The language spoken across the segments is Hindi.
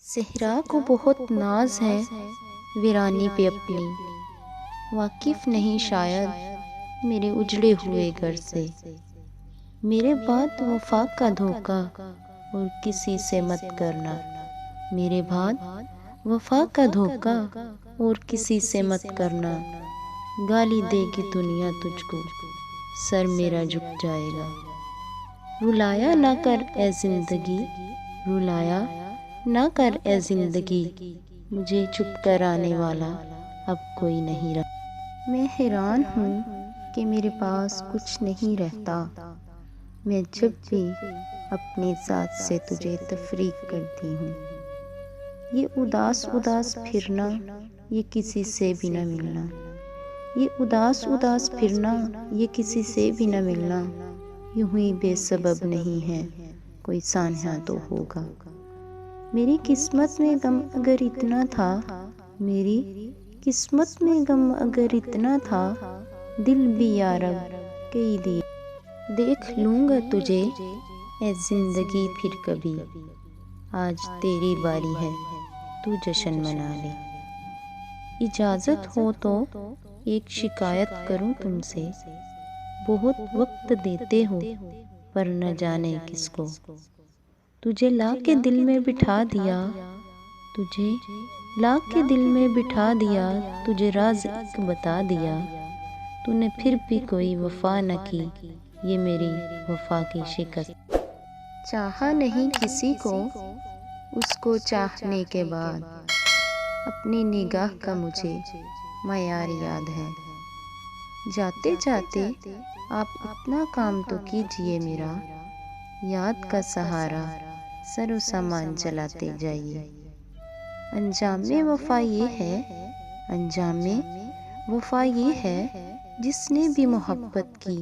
सेहरा को बहुत नाज है वीरानी पे अपनी, वाकिफ नहीं शायद मेरे उजड़े हुए घर से। मेरे बाद वफा का धोखा और किसी से मत करना, मेरे बाद वफा का धोखा और किसी से मत करना। गाली देगी दुनिया तुझको, सर मेरा झुक जाएगा। रुलाया ना कर ए जिंदगी, रुलाया ना कर ए जिंदगी, मुझे चुप कराने वाला अब कोई नहीं रहा। मैं हैरान हूँ कि मेरे पास कुछ नहीं रहता। मैं जब भी अपनी ज़ात से तुझे तफरीक करती हूँ। ये उदास उदास फिरना, ये किसी से भी न मिलना। ये उदास उदास फिरना, ये किसी से भी न मिलना। यूं ही बेसबब नहीं है, कोई सान्हा तो होगा। मेरी किस्मत में गम अगर इतना था, मेरी किस्मत में गम अगर इतना था, दिल भी यारब कई दिए। देख लूँगा तुझे ए जिंदगी फिर कभी, आज तेरी बारी है तू जश्न मना ले। इजाज़त हो तो एक शिकायत करूं तुमसे, बहुत वक्त देते हो पर न जाने किसको। तुझे ला के दिल में बिठा दिया, तुझे ला के दिल में बिठा दिया, तुझे राज एक बता दिया। तूने फिर भी कोई वफा न की, ये मेरी वफा की शिकस्त। चाहा नहीं किसी को, उसको चाहने के बाद अपनी निगाह का मुझे मयार याद है। जाते जाते आप इतना काम तो कीजिए मेरा, याद का सहारा सरो सामान चलाते जाइए। अंजाम में वफा ये है, अंजाम में वफा ये है, जिसने भी मोहब्बत की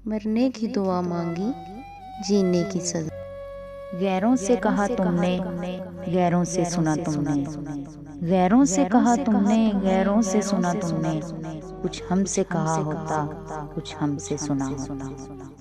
मरने की दुआ मांगी, जीने की सजा। गैरों से कहा तुमने, गैरों से सुना तुमने, गैरों से कहा तुमने, गैरों से सुना तुमने। कुछ हमसे कहा होता, कुछ हमसे सुना होता।